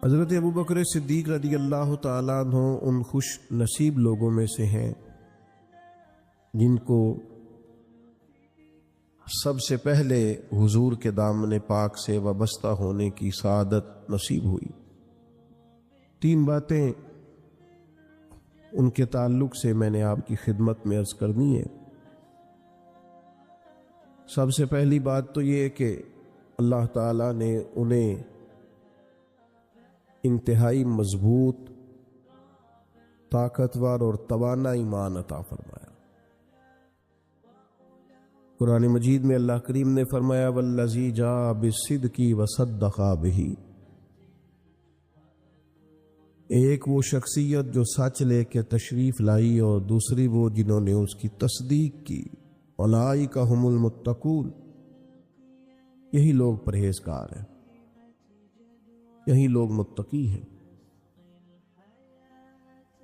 حضرت ابوبکر صدیق رضی اللہ تعالیٰ عنہ ان خوش نصیب لوگوں میں سے ہیں جن کو سب سے پہلے حضور کے دامن پاک سے وابستہ ہونے کی سعادت نصیب ہوئی۔ 3 باتیں ان کے تعلق سے میں نے آپ کی خدمت میں عرض کرنی ہے۔ سب سے پہلی بات تو یہ کہ اللہ تعالیٰ نے انہیں انتہائی مضبوط، طاقتور اور توانا ایمان عطا فرمایا۔ قرآن مجید میں اللہ کریم نے فرمایا والذی جاء بالصدق وصدق بہ، ایک وہ شخصیت جو سچ لے کے تشریف لائی اور دوسری وہ جنہوں نے اس کی تصدیق کی۔ اولئک ھم المتقون، یہی لوگ پرہیزگار ہیں، یہی لوگ متقی ہیں۔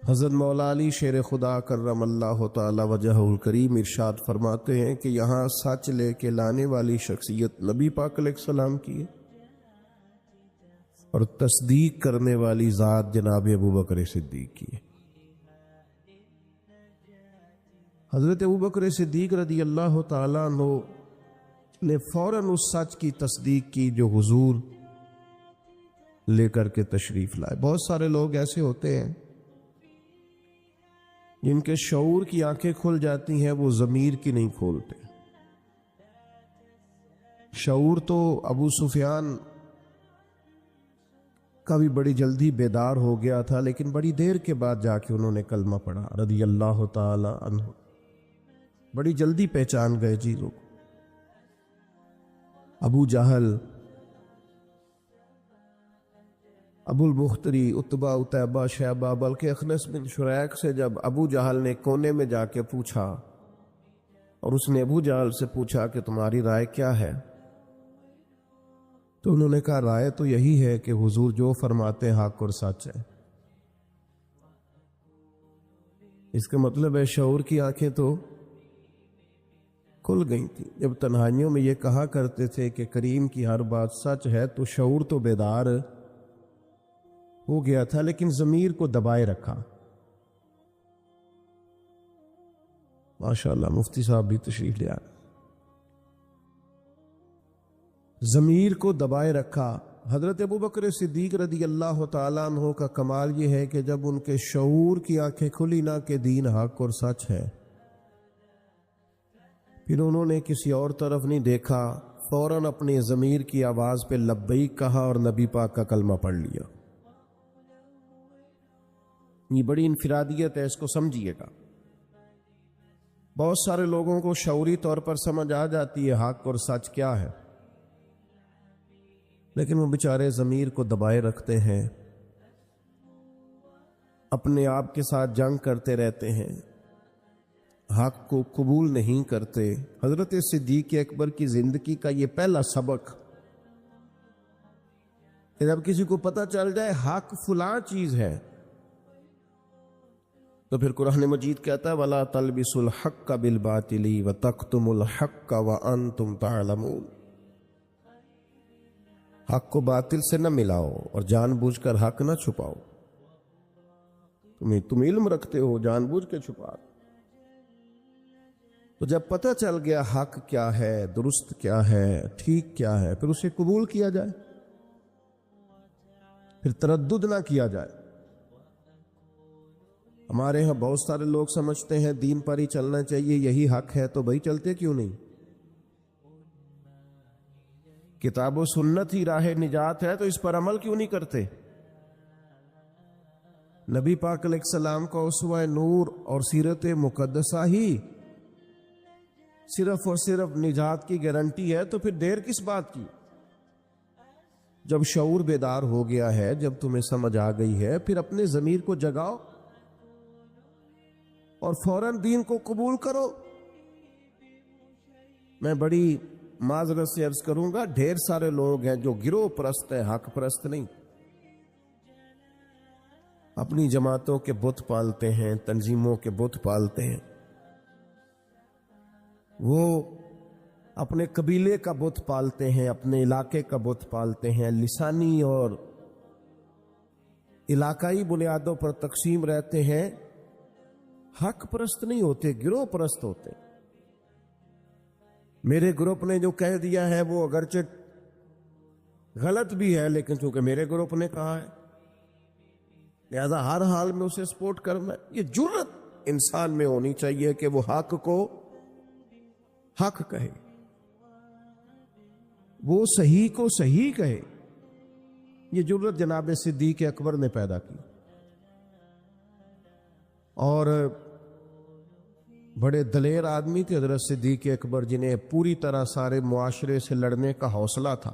حضرت مولا علی شیر خدا کرم اللہ تعالی وجہہ الکریم ارشاد فرماتے ہیں کہ یہاں سچ لے کے لانے والی شخصیت نبی پاک علیہ السلام کی ہے اور تصدیق کرنے والی ذات جناب ابوبکر صدیق کی ہے۔ حضرت ابوبکر صدیق رضی اللہ تعالیٰ عنہ نے فوراً اس سچ کی تصدیق کی جو حضور لے کر کے تشریف لائے۔ بہت سارے لوگ ایسے ہوتے ہیں جن کے شعور کی آنکھیں کھل جاتی ہیں، وہ ضمیر کی نہیں کھولتے۔ شعور تو ابو سفیان کا بھی بڑی جلدی بیدار ہو گیا تھا، لیکن بڑی دیر کے بعد جا کے انہوں نے کلمہ پڑھا رضی اللہ تعالی عنہ، بڑی جلدی پہچان گئے چیزوں کو۔ ابو جہل، ابو البختری، عتبہ، عتیبہ، شیبہ، بلکہ اخنس بن شریک سے جب ابو جہل نے کونے میں جا کے پوچھا اور اس نے ابو جہل سے پوچھا کہ تمہاری رائے کیا ہے، تو انہوں نے کہا رائے تو یہی ہے کہ حضور جو فرماتے ہیں حق اور سچ ہے۔ اس کا مطلب ہے شعور کی آنکھیں تو کھل گئی تھی۔ جب تنہائیوں میں یہ کہا کرتے تھے کہ کریم کی ہر بات سچ ہے، تو شعور تو بیدار ہو گیا تھا، لیکن ضمیر کو دبائے رکھا۔ ماشاءاللہ مفتی صاحب بھی تشریف لے آئے۔ ضمیر کو دبائے رکھا۔ حضرت ابوبکر صدیق رضی اللہ تعالیٰ عنہ کا کمال یہ ہے کہ جب ان کے شعور کی آنکھیں کھلی نہ کہ دین حق اور سچ ہے، پھر انہوں نے کسی اور طرف نہیں دیکھا، فوراً اپنے ضمیر کی آواز پہ لبیک کہا اور نبی پاک کا کلمہ پڑھ لیا۔ یہ بڑی انفرادیت ہے، اس کو سمجھیے گا۔ بہت سارے لوگوں کو شعوری طور پر سمجھ آ جاتی ہے حق اور سچ کیا ہے، لیکن وہ بیچارے ضمیر کو دبائے رکھتے ہیں، اپنے آپ کے ساتھ جنگ کرتے رہتے ہیں، حق کو قبول نہیں کرتے۔ حضرت صدیق اکبر کی زندگی کا یہ پہلا سبق کہ جب کسی کو پتہ چل جائے حق فلاں چیز ہے، تو پھر قرآن مجید کہتا ہے وَلَا تَلْبِسُوا الْحَقَّ بِالْبَاطِلِ وَتَكْتُمُوا الْحَقَّ وَأَنْتُمْ تَعْلَمُونَ، حق کو باطل سے نہ ملاؤ اور جان بوجھ کر حق نہ چھپاؤ۔ تم علم رکھتے ہو، جان بوجھ کے چھپا۔ تو جب پتہ چل گیا حق کیا ہے، درست کیا ہے، ٹھیک کیا ہے، پھر اسے قبول کیا جائے، پھر تردد نہ کیا جائے۔ ہمارے ہاں بہت سارے لوگ سمجھتے ہیں دین پر ہی چلنا چاہیے، یہی حق ہے، تو بھائی چلتے کیوں نہیں؟ کتاب و سنت ہی راہ نجات ہے، تو اس پر عمل کیوں نہیں کرتے؟ نبی پاک علیہ السلام کا اسوہ نور اور سیرت مقدسہ ہی صرف اور صرف نجات کی گارنٹی ہے، تو پھر دیر کس بات کی؟ جب شعور بیدار ہو گیا ہے، جب تمہیں سمجھ آ گئی ہے، پھر اپنے ضمیر کو جگاؤ اور فوراً دین کو قبول کرو۔ میں بڑی معذرت سے عرض کروں گا، ڈھیر سارے لوگ ہیں جو گروہ پرست ہیں، حق پرست نہیں، اپنی جماعتوں کے بت پالتے ہیں، تنظیموں کے بت پالتے ہیں، وہ اپنے قبیلے کا بت پالتے ہیں، اپنے علاقے کا بت پالتے ہیں، لسانی اور علاقائی بنیادوں پر تقسیم رہتے ہیں، حق پرست نہیں ہوتے، گروہ پرست ہوتے۔ میرے گروپ نے جو کہہ دیا ہے وہ اگرچہ غلط بھی ہے، لیکن چونکہ میرے گروپ نے کہا ہے لہذا ہر حال میں اسے سپورٹ کرنا ہے۔ یہ جرت انسان میں ہونی چاہیے کہ وہ حق کو حق کہے، وہ صحیح کو صحیح کہے۔ یہ جرت جناب صدیق اکبر نے پیدا کی، اور بڑے دلیر آدمی تھے حضرت صدیق اکبر، جنہیں پوری طرح سارے معاشرے سے لڑنے کا حوصلہ تھا،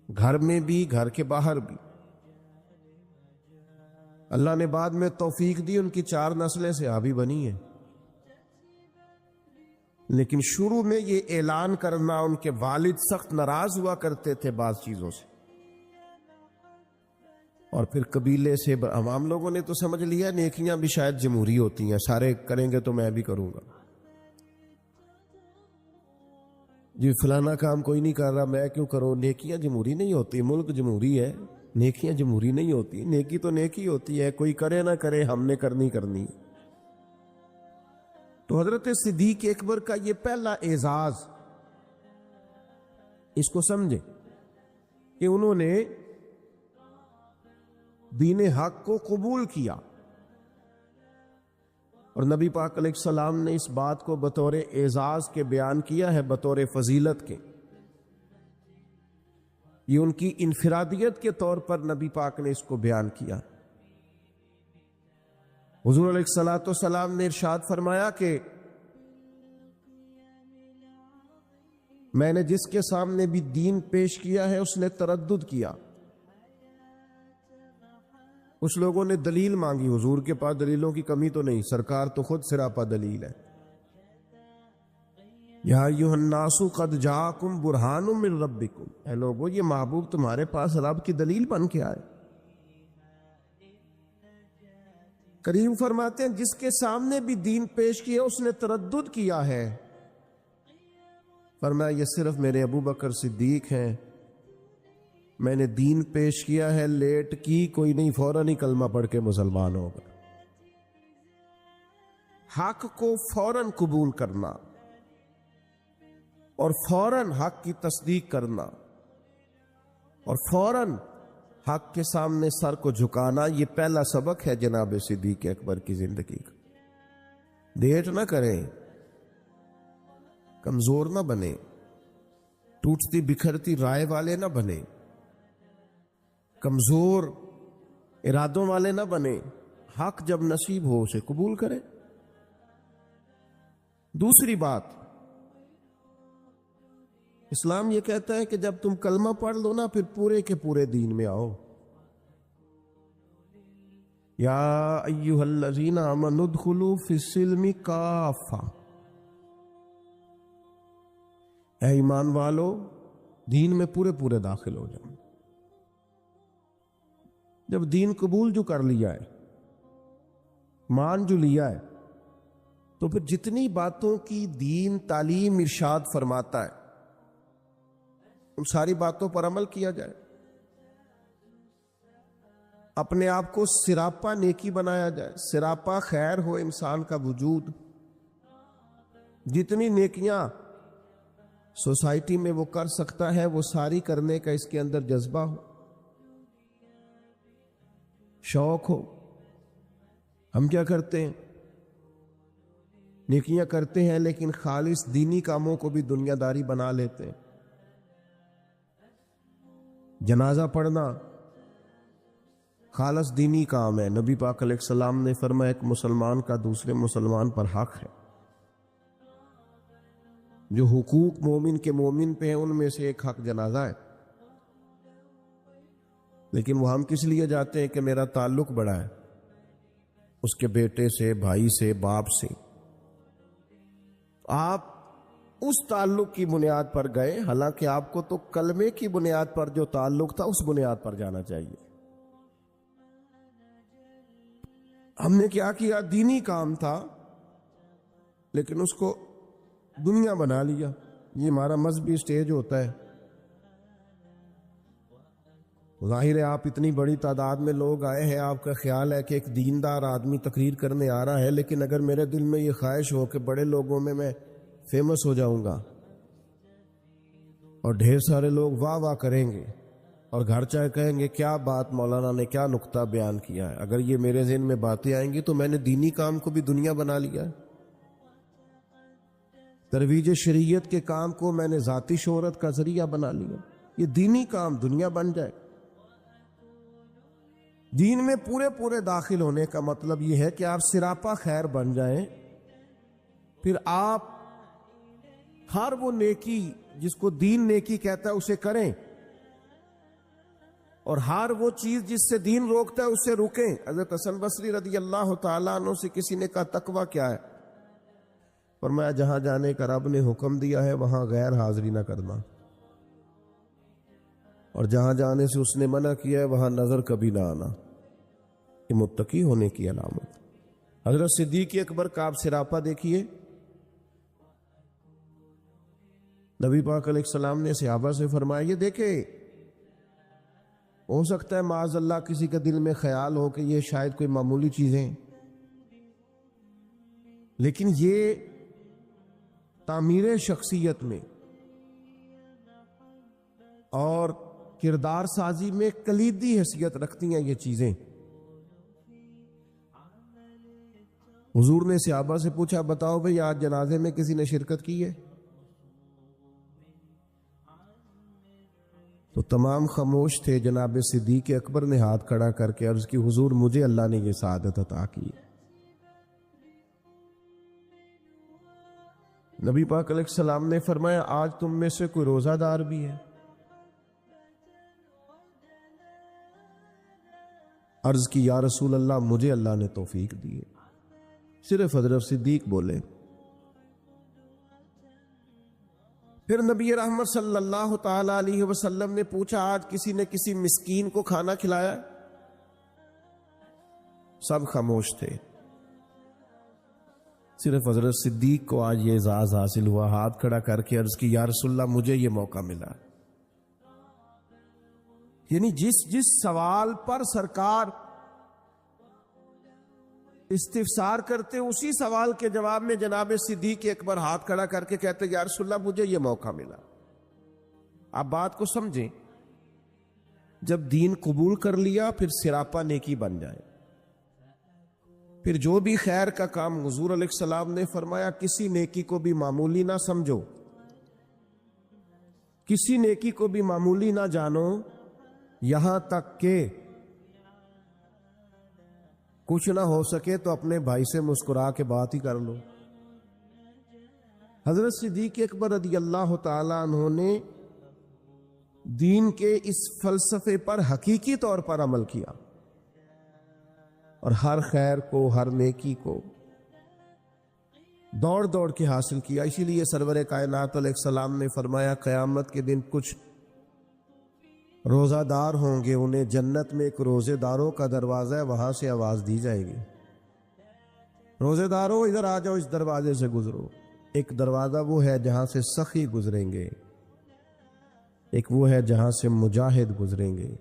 گھر میں بھی گھر کے باہر بھی۔ اللہ نے بعد میں توفیق دی، ان کی 4 نسلیں صحابی بنی ہیں، لیکن شروع میں یہ اعلان کرنا، ان کے والد سخت ناراض ہوا کرتے تھے بعض چیزوں سے، اور پھر قبیلے سے عوام لوگوں نے تو سمجھ لیا نیکیاں بھی شاید جمہوری ہوتی ہیں، سارے کریں گے تو میں بھی کروں گا، جی فلانا کام کوئی نہیں کر رہا میں کیوں کروں۔ نیکیاں جمہوری نہیں ہوتی، ملک جمہوری ہے، نیکیاں جمہوری نہیں ہوتی، نیکی تو نیکی ہوتی ہے، کوئی کرے نہ کرے ہم نے کرنی۔ تو حضرت صدیق اکبر کا یہ پہلا اعزاز، اس کو سمجھے کہ انہوں نے دین حق کو قبول کیا، اور نبی پاک علیہ السلام نے اس بات کو بطور اعزاز کے بیان کیا ہے، بطور فضیلت کے۔ یہ ان کی انفرادیت کے طور پر نبی پاک نے اس کو بیان کیا۔ حضور علیہ الصلوۃ والسلام نے ارشاد فرمایا کہ میں نے جس کے سامنے بھی دین پیش کیا ہے اس نے تردد کیا۔ کچھ لوگوں نے دلیل مانگی، حضور کے پاس دلیلوں کی کمی تو نہیں، سرکار تو خود سراپا دلیل ہے۔ یا ایھا الناس قد جاءکم برہان من ربکم، اے لوگو یہ محبوب تمہارے پاس رب کی دلیل بن کے آئے۔ کریم فرماتے ہیں جس کے سامنے بھی دین پیش کیا اس نے تردد کیا ہے، فرمایا یہ صرف میرے ابو بکر صدیق ہیں، میں نے دین پیش کیا ہے، لیٹ کی کوئی نہیں، فوراً ہی کلمہ پڑھ کے مسلمان ہوگا۔ حق کو فوراً قبول کرنا اور فوراً حق کی تصدیق کرنا اور فوراً حق کے سامنے سر کو جھکانا، یہ پہلا سبق ہے جناب صدیق اکبر کی زندگی کا۔ دیر نہ کریں، کمزور نہ بنے، ٹوٹتی بکھرتی رائے والے نہ بنے، کمزور ارادوں والے نہ بنے، حق جب نصیب ہو اسے قبول کریں۔ دوسری بات، اسلام یہ کہتا ہے کہ جب تم کلمہ پڑھ لو نا پھر پورے کے پورے دین میں آؤ۔ یا ایھا الذین آمنوا ادخلوا فی السلم کافہ، اے ایمان والو دین میں پورے پورے داخل ہو جاؤ۔ جب دین قبول جو کر لیا ہے، مان جو لیا ہے، تو پھر جتنی باتوں کی دین تعلیم ارشاد فرماتا ہے ان ساری باتوں پر عمل کیا جائے، اپنے آپ کو سراپا نیکی بنایا جائے، سراپا خیر ہو انسان کا وجود، جتنی نیکیاں سوسائٹی میں وہ کر سکتا ہے وہ ساری کرنے کا اس کے اندر جذبہ ہو، شوق ہو۔ ہم کیا کرتے ہیں؟ نیکیاں کرتے ہیں لیکن خالص دینی کاموں کو بھی دنیا داری بنا لیتے ہیں۔ جنازہ پڑھنا خالص دینی کام ہے، نبی پاک علیہ السلام نے فرمایا ایک مسلمان کا دوسرے مسلمان پر حق ہے، جو حقوق مومن کے مومن پہ ہیں ان میں سے ایک حق جنازہ ہے، لیکن وہ ہم کس لیے جاتے ہیں کہ میرا تعلق بڑا ہے اس کے بیٹے سے، بھائی سے، باپ سے۔ آپ اس تعلق کی بنیاد پر گئے، حالانکہ آپ کو تو کلمے کی بنیاد پر جو تعلق تھا اس بنیاد پر جانا چاہیے۔ ہم نے کیا کیا؟ دینی کام تھا لیکن اس کو دنیا بنا لیا۔ یہ ہمارا مذہبی سٹیج ہوتا ہے، ظاہر ہے آپ اتنی بڑی تعداد میں لوگ آئے ہیں، آپ کا خیال ہے کہ ایک دیندار آدمی تقریر کرنے آ رہا ہے، لیکن اگر میرے دل میں یہ خواہش ہو کہ بڑے لوگوں میں فیمس ہو جاؤں گا اور ڈھیر سارے لوگ واہ واہ کریں گے اور گھر چاہے کہیں گے کیا بات مولانا نے کیا نقطہ بیان کیا ہے، اگر یہ میرے ذہن میں باتیں آئیں گی تو میں نے دینی کام کو بھی دنیا بنا لیا ہے، ترویج شریعت کے کام کو میں نے ذاتی شہرت کا ذریعہ بنا لیا، یہ دینی کام دنیا بن جائے۔ دین میں پورے داخل ہونے کا مطلب یہ ہے کہ آپ سراپا خیر بن جائیں، پھر آپ ہر وہ نیکی جس کو دین نیکی کہتا ہے اسے کریں، اور ہر وہ چیز جس سے دین روکتا ہے اسے رکیں۔ حضرت حسن بصری رضی اللہ تعالیٰ عنہ سے کسی نے کہا تقویٰ کیا ہے؟ فرمایا جہاں جانے کا رب نے حکم دیا ہے وہاں غیر حاضری نہ کرنا، اور جہاں جانے سے اس نے منع کیا ہے وہاں نظر کبھی نہ آنا، یہ متقی ہونے کی علامت۔ حضرت صدیق اکبر کا آپ سراپا دیکھیے، نبی پاک علیہ السلام نے صحابہ سے فرمایا یہ دیکھے، ہو سکتا ہے معاذ اللہ کسی کے دل میں خیال ہو کہ یہ شاید کوئی معمولی چیزیں، لیکن یہ تعمیر شخصیت میں اور کردار سازی میں کلیدی حیثیت رکھتی ہیں یہ چیزیں۔ حضور نے صحابہ سے پوچھا بتاؤ بھئی آج جنازے میں کسی نے شرکت کی ہے؟ تو تمام خاموش تھے۔ جناب صدیق اکبر نے ہاتھ کھڑا کر کے عرض کی حضور مجھے اللہ نے یہ سعادت عطا کی۔ نبی پاک علیہ السلام نے فرمایا آج تم میں سے کوئی روزہ دار بھی ہے؟ عرض کی یا رسول اللہ مجھے اللہ نے توفیق دی ہے۔ صرف حضرت صدیق بولے۔ پھر نبی رحمت صلی اللہ تعالی علیہ وسلم نے پوچھا آج کسی نے کسی مسکین کو کھانا کھلایا؟ سب خاموش تھے، صرف حضرت صدیق کو آج یہ اعزاز حاصل ہوا، ہاتھ کھڑا کر کے عرض کی یا رسول اللہ مجھے یہ موقع ملا۔ یعنی جس سوال پر سرکار استفسار کرتے اسی سوال کے جواب میں جناب صدیق اکبر ہاتھ کھڑا کر کے کہتے یا رسول اللہ مجھے یہ موقع ملا۔ آپ بات کو سمجھیں، جب دین قبول کر لیا پھر سراپا نیکی بن جائے، پھر جو بھی خیر کا کام حضور علیہ السلام نے فرمایا کسی نیکی کو بھی معمولی نہ سمجھو، کسی نیکی کو بھی معمولی نہ جانو، یہاں تک کہ کچھ نہ ہو سکے تو اپنے بھائی سے مسکرا کے بات ہی کر لو۔ حضرت صدیق اکبر رضی اللہ تعالی عنہ نے دین کے اس فلسفے پر حقیقی طور پر عمل کیا اور ہر خیر کو، ہر نیکی کو دوڑ دوڑ کے حاصل کیا۔ اسی لیے سرور کائنات علیہ السلام نے فرمایا قیامت کے دن کچھ روزہ دار ہوں گے، انہیں جنت میں ایک روزے داروں کا دروازہ ہے، وہاں سے آواز دی جائے گی روزے داروں ادھر آ جاؤ، اس دروازے سے گزرو۔ ایک دروازہ وہ ہے جہاں سے سخی گزریں گے، ایک وہ ہے جہاں سے مجاہد گزریں گے،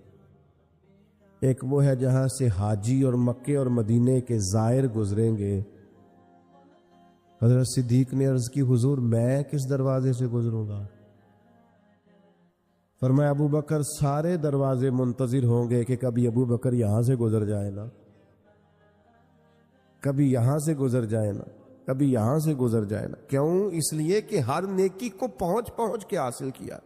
ایک وہ ہے جہاں سے حاجی اور مکے اور مدینے کے زائر گزریں گے۔ حضرت صدیق نے عرض کی حضور میں کس دروازے سے گزروں گا؟ فرمایا ابو بکر سارے دروازے منتظر ہوں گے کہ کبھی ابو بکر یہاں سے گزر جائے نا، کبھی یہاں سے گزر جائے نا، کبھی یہاں سے گزر جائے نا۔ کیوں؟ اس لیے کہ ہر نیکی کو پہنچ کے حاصل کیا،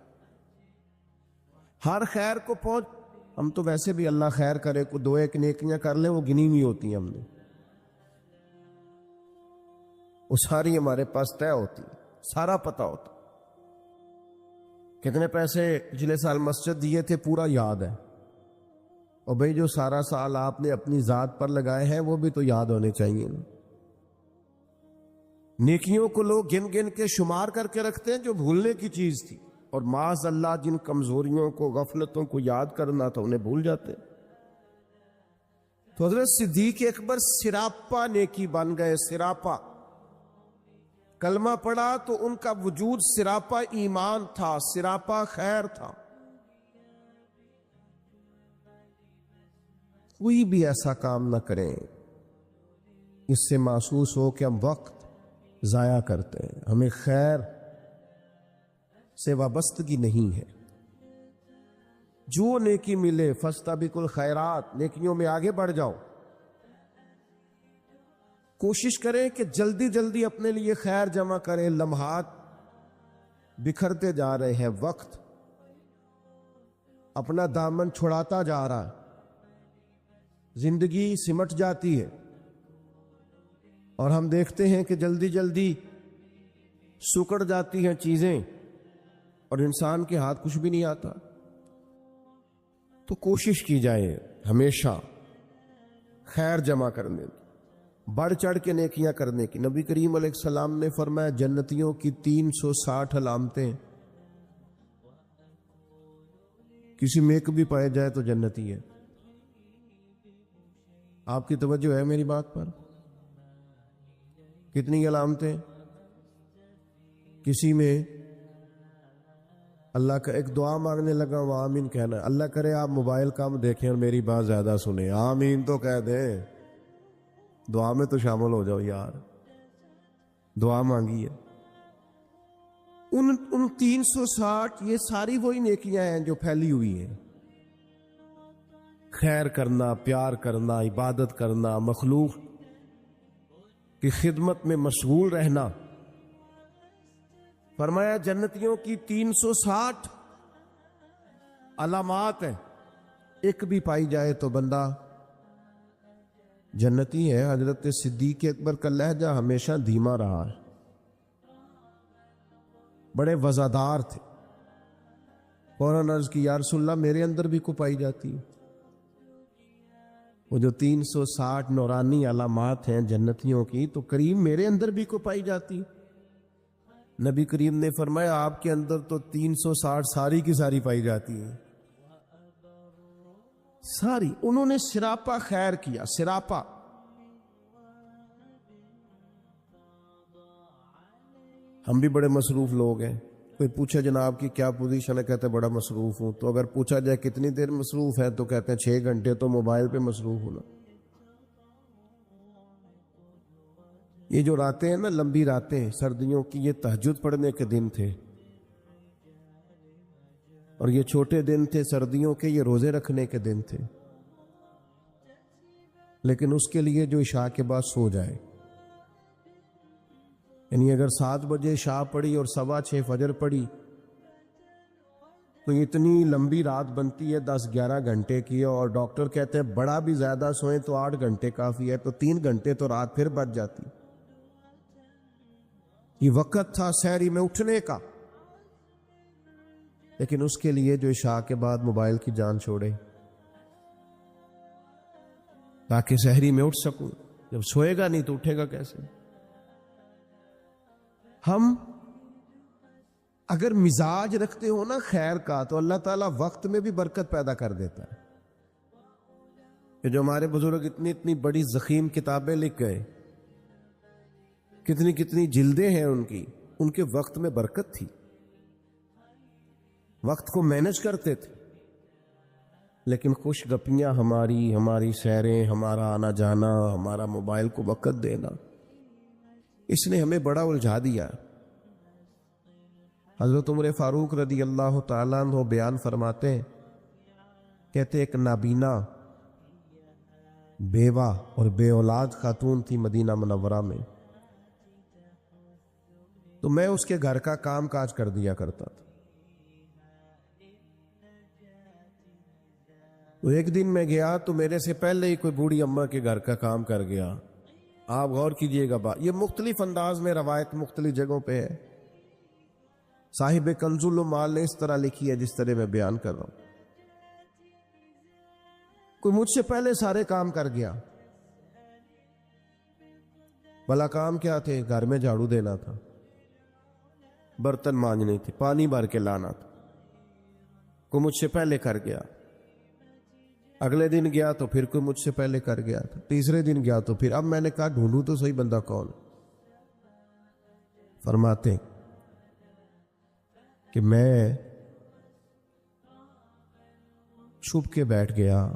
ہر خیر کو پہنچ۔ ہم تو ویسے بھی اللہ خیر کرے کو دو ایک نیکیاں کر لیں وہ گنی ہوئی ہوتی ہیں، ہم نے وہ ساری ہمارے پاس طے ہوتی، سارا پتہ ہوتا۔ کتنے پیسے پچھلے سال مسجد دیے تھے پورا یاد ہے، اور بھئی جو سارا سال آپ نے اپنی ذات پر لگائے ہیں وہ بھی تو یاد ہونے چاہیے نا۔ نیکیوں کو لوگ گن گن کے شمار کر کے رکھتے ہیں جو بھولنے کی چیز تھی، اور معاذ اللہ جن کمزوریوں کو، غفلتوں کو یاد کرنا تھا انہیں بھول جاتے۔ تو حضرت صدیق اکبر سراپا نیکی بن گئے، سراپا کلمہ پڑھا تو ان کا وجود سراپا ایمان تھا، سراپا خیر تھا۔ کوئی بھی ایسا کام نہ کریں اس سے محسوس ہو کہ ہم وقت ضائع کرتے ہیں، ہمیں خیر سے وابستگی نہیں ہے۔ جو نیکی ملے فاستبقوا الخیرات، نیکیوں میں آگے بڑھ جاؤ، کوشش کریں کہ جلدی جلدی اپنے لیے خیر جمع کریں۔ لمحات بکھرتے جا رہے ہیں، وقت اپنا دامن چھڑاتا جا رہا ہے، زندگی سمٹ جاتی ہے اور ہم دیکھتے ہیں کہ جلدی جلدی سکڑ جاتی ہیں چیزیں اور انسان کے ہاتھ کچھ بھی نہیں آتا۔ تو کوشش کی جائے ہمیشہ خیر جمع کرنے کی، بڑھ چڑھ کے نیکیاں کرنے کی۔ نبی کریم علیہ السلام نے فرمایا جنتیوں کی 360 علامتیں، کسی میں ایک بھی پائے جائے تو جنتی ہے۔ آپ کی توجہ ہے میری بات پر؟ کتنی علامتیں؟ کسی میں اللہ کا ایک دعا مانگنے لگا وہ آمین کہنا ہے، اللہ کرے آپ موبائل کم دیکھیں اور میری بات زیادہ سنیں، آمین تو کہہ دیں، دعا میں تو شامل ہو جاؤ یار، دعا مانگی ہے۔ ان 360 یہ ساری وہی نیکیاں ہیں جو پھیلی ہوئی ہیں، خیر کرنا، پیار کرنا، عبادت کرنا، مخلوق کی خدمت میں مشغول رہنا۔ فرمایا جنتیوں کی 360 علامات ہیں، ایک بھی پائی جائے تو بندہ جنتی ہے۔ حضرت صدیق اکبر کا لہجہ ہمیشہ دھیما رہا ہے، بڑے وزادار تھے۔ فوراً عرض کی یا رسول اللہ میرے اندر بھی کو پائی جاتی ہے؟ وہ جو 360 نورانی علامات ہیں جنتیوں کی، تو کریم میرے اندر بھی کو پائی جاتی؟ نبی کریم نے فرمایا آپ کے اندر تو 360 ساری کی ساری پائی جاتی ہے، ساری۔ انہوں نے سراپا خیر کیا، سراپا۔ ہم بھی بڑے مصروف لوگ ہیں، کوئی پوچھا جناب کی کیا پوزیشن ہے، کہتے ہیں بڑا مصروف ہوں۔ تو اگر پوچھا جائے کتنی دیر مصروف ہے تو کہتے ہیں 6 گھنٹے تو موبائل پہ مصروف ہونا۔ یہ جو راتیں ہیں نا، لمبی راتیں سردیوں کی، یہ تہجد پڑھنے کے دن تھے، اور یہ چھوٹے دن تھے سردیوں کے، یہ روزے رکھنے کے دن تھے۔ لیکن اس کے لیے جو عشاء کے بعد سو جائے، یعنی اگر 7 بجے عشاء پڑھی اور 6:15 فجر پڑھی تو اتنی لمبی رات بنتی ہے 10-11 گھنٹے کی، اور ڈاکٹر کہتے ہیں بڑا بھی زیادہ سوئیں تو 8 گھنٹے کافی ہے، تو 3 گھنٹے تو رات پھر بچ جاتی۔ یہ وقت تھا سحری میں اٹھنے کا، لیکن اس کے لیے جو عشاء کے بعد موبائل کی جان چھوڑے تاکہ سحری میں اٹھ سکوں۔ جب سوئے گا نہیں تو اٹھے گا کیسے؟ ہم اگر مزاج رکھتے ہو نا خیر کا تو اللہ تعالیٰ وقت میں بھی برکت پیدا کر دیتا ہے۔ کہ جو ہمارے بزرگ اتنی اتنی بڑی ضخیم کتابیں لکھ گئے، کتنی کتنی جلدیں ہیں ان کے وقت میں برکت تھی، وقت کو مینج کرتے تھے۔ لیکن خوش گپیاں ہماری سیریں، ہمارا آنا جانا، ہمارا موبائل کو وقت دینا، اس نے ہمیں بڑا الجھا دیا۔ حضرت عمر فاروق رضی اللہ تعالیٰ عنہ بیان فرماتے ہیں، کہتے ایک نابینا بیوہ اور بے اولاد خاتون تھی مدینہ منورہ میں، تو میں اس کے گھر کا کام کاج کر دیا کرتا تھا۔ تو ایک دن میں گیا تو میرے سے پہلے ہی کوئی بوڑھی اماں کے گھر کا کام کر گیا۔ آپ غور کیجئے گا، یہ مختلف انداز میں روایت مختلف جگہوں پہ ہے۔ صاحب کنز المال نے اس طرح لکھی ہے جس طرح میں بیان کر رہا ہوں۔ کوئی مجھ سے پہلے سارے کام کر گیا۔ بھلا کام کیا تھے؟ گھر میں جھاڑو دینا تھا، برتن مانجنے تھے، پانی بھر کے لانا تھا۔ کوئی مجھ سے پہلے کر گیا، اگلے دن گیا تو پھر کوئی مجھ سے پہلے کر گیا تھا، تیسرے دن گیا تو پھر۔ اب میں نے کہا ڈھونڈوں تو صحیح بندہ کون؟ فرماتے کہ میں چھپ کے بیٹھ گیا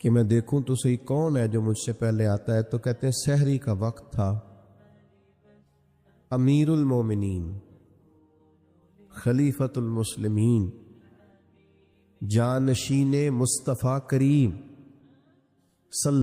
کہ میں دیکھوں تو صحیح کون ہے جو مجھ سے پہلے آتا ہے، تو کہتے ہیں سحری کا وقت تھا، امیر المومنین، خلیفۃ المسلمین، جانشین مصطفیٰ کریم صلی